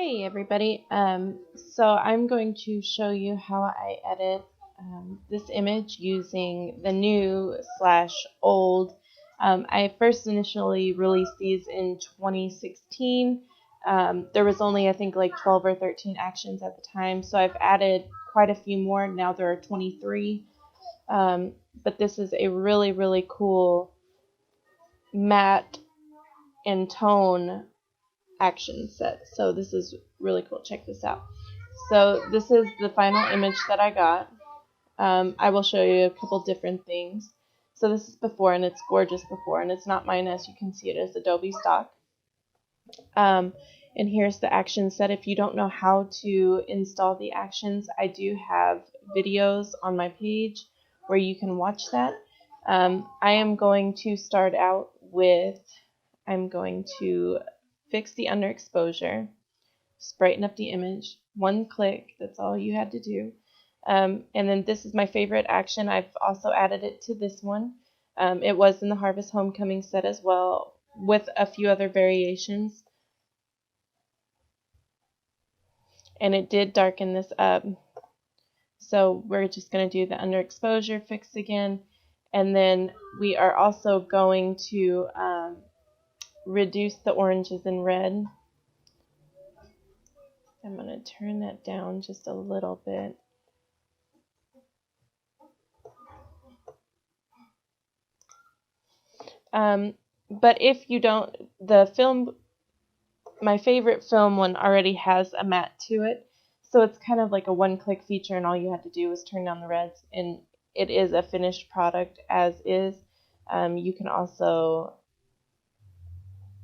Hey everybody, so I'm going to show you how I edit this image using the new slash old. I first initially released these in 2016. There was only I think like 12 or 13 actions at the time, so I've added quite a few more. Now there are 23, but this is a really cool matte and tone action set. So this is really cool. Check this out. So this is the final image that I got. I will show you a couple different things. So this is before, and it's gorgeous before, and it's not mine, as you can see. It is Adobe stock. And here's the action set. If you don't know how to install the actions, I do have videos on my page where you can watch that. I am going to start out with, I'm going to fix the underexposure, just brighten up the image, one click, that's all you had to do. And then this is my favorite action. I've also added it to this one. It was in the Harvest Homecoming set as well, with a few other variations. And it did darken this up. So we're just going to do the underexposure fix again. And then we are also going to reduce the oranges and red. I'm going to turn that down just a little bit. But if you don't, the film, my favorite film one already has a matte to it. So it's kind of like a one-click feature, and all you had to do was turn down the reds, and it is a finished product as is. You can also,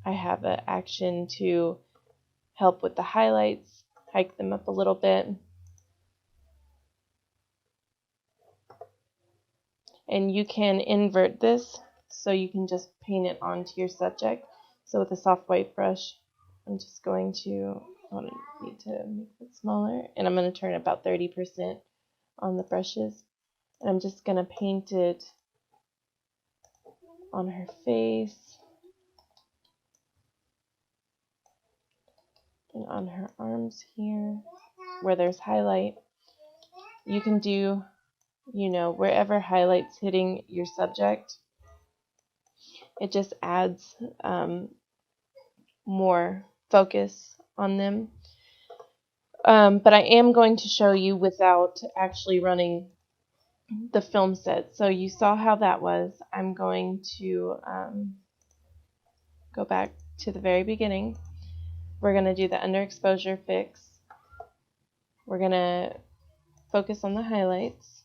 I have an action to help with the highlights, hike them up a little bit. And you can invert this, so you can just paint it onto your subject. So with a soft white brush, I'm just going to, I need to make it smaller, and I'm going to turn about 30% on the brushes. And I'm just going to paint it on her face and on her arms here where there's highlight. You can do, wherever highlight's hitting your subject, it just adds more focus on them. But I am going to show you without actually running the film set. So you saw how that was. I'm going to go back to the very beginning. We're going to do the underexposure fix. We're going to focus on the highlights.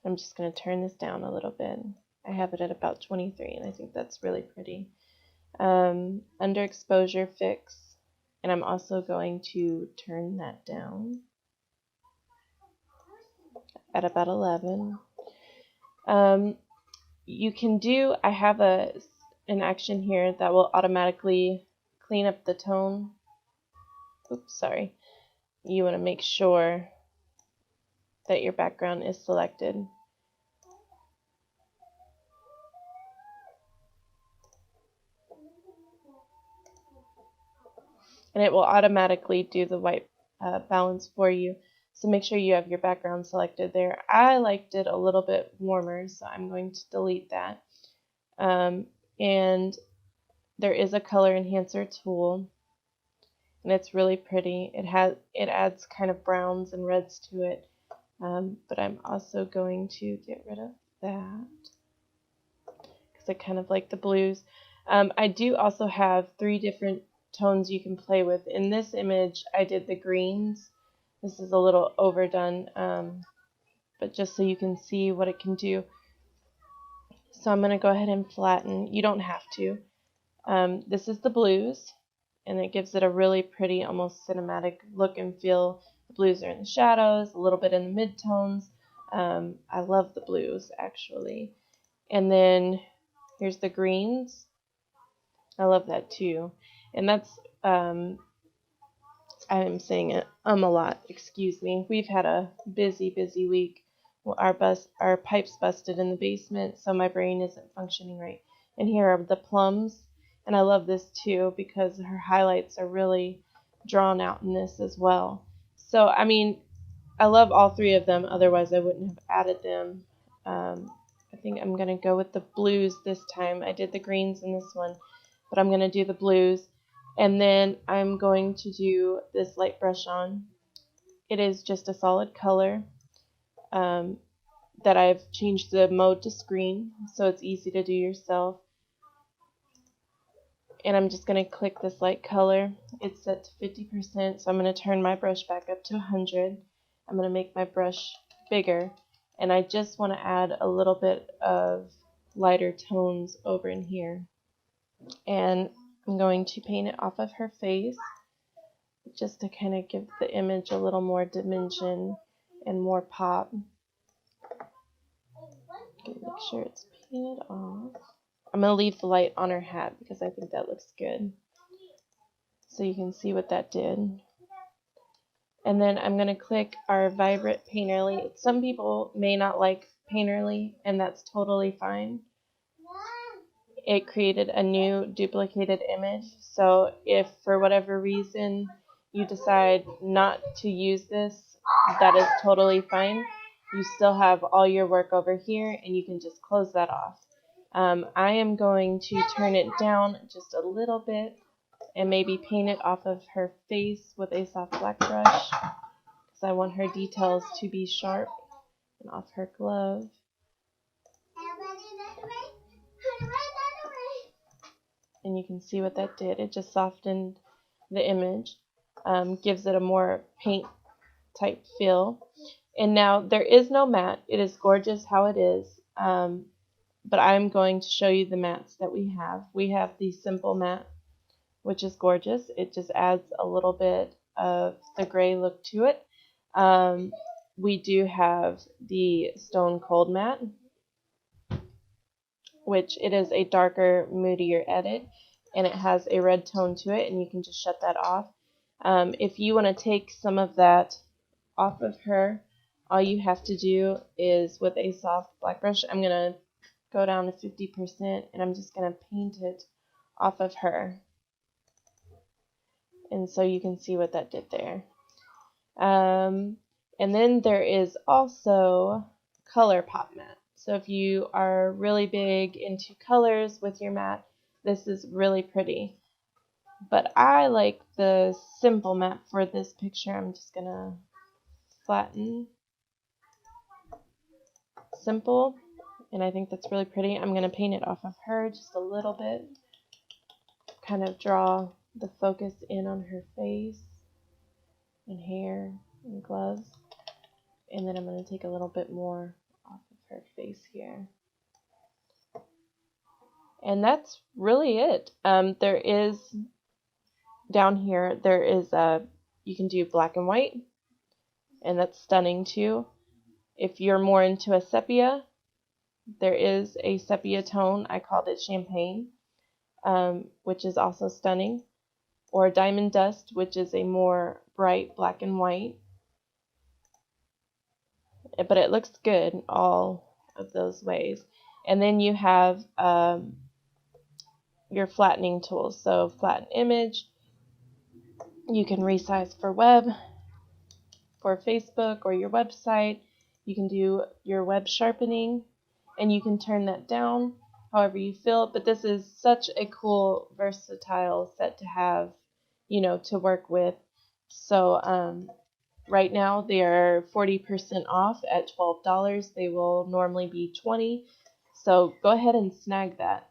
I'm just going to turn this down a little bit. I have it at about 23, and I think that's really pretty. Underexposure fix, and I'm also going to turn that down at about 11. You can do, I have an action here that will automatically clean up the tone. Oops, sorry. You want to make sure that your background is selected. And it will automatically do the white balance for you. So make sure you have your background selected there. I liked it a little bit warmer, so I'm going to delete that. And there is a color enhancer tool, and it's really pretty. It adds kind of browns and reds to it. But I'm also going to get rid of that because I kind of like the blues. I do also have 3 different tones you can play with. In this image, I did the greens. This is a little overdone, but just so you can see what it can do. So I'm going to go ahead and flatten. You don't have to. This is the blues, and it gives it a really pretty, almost cinematic look and feel. The blues are in the shadows, a little bit in the midtones. I love the blues, actually. And then here's the greens. I love that too. And that's, I'm saying it a lot, excuse me. We've had a busy week. Well, our pipes busted in the basement, so my brain isn't functioning right. And here are the plums. And I love this too because her highlights are really drawn out in this as well. So, I mean, I love all three of them, otherwise I wouldn't have added them. I think I'm going to go with the blues this time. I did the greens in this one, but I'm going to do the blues. And then I'm going to do this light brush on. It is just a solid color that I've changed the mode to screen, so it's easy to do yourself. And I'm just going to click this light color. It's set to 50%, so I'm going to turn my brush back up to 100. I'm going to make my brush bigger, and I just want to add a little bit of lighter tones over in here. And I'm going to paint it off of her face just to kind of give the image a little more dimension and more pop. Make sure it's painted off. I'm going to leave the light on her hat because I think that looks good. So you can see what that did. And then I'm going to click our Vibrant Painterly. Some people may not like Painterly, and that's totally fine. It created a new duplicated image. So if for whatever reason you decide not to use this, that is totally fine. You still have all your work over here, and you can just close that off. I am going to turn it down just a little bit and maybe paint it off of her face with a soft black brush because I want her details to be sharp, and off her glove. And you can see what that did. It just softened the image, gives it a more paint type feel. And now there is no matte. It is gorgeous how it is. But I'm going to show you the mattes that we have. We have the simple matte, which is gorgeous. It just adds a little bit of the gray look to it. We do have the Stone Cold matte, which it is a darker, moodier edit, and it has a red tone to it, and you can just shut that off. If you want to take some of that off of her, all you have to do is with a soft black brush, I'm going to go down to 50%, and I'm just going to paint it off of her. And so you can see what that did there. And then there is also ColourPop matte. So if you are really big into colors with your matte, this is really pretty. But I like the simple matte for this picture. I'm just going to flatten simple, and I think that's really pretty. I'm going to paint it off of her just a little bit, kind of draw the focus in on her face and hair and gloves, and then I'm going to take a little bit more off of her face here. And that's really it. There is down here, there is you can do black and white, and that's stunning too. If you're more into a sepia, there is a sepia tone. I called it champagne, which is also stunning. Or diamond dust, which is a more bright black and white. But it looks good all of those ways. And then you have your flattening tools. So flatten image. You can resize for web, for Facebook or your website. You can do your web sharpening, and you can turn that down however you feel. But this is such a cool, versatile set to have, you know, to work with. So right now they are 40% off at $12. They will normally be $20. So go ahead and snag that.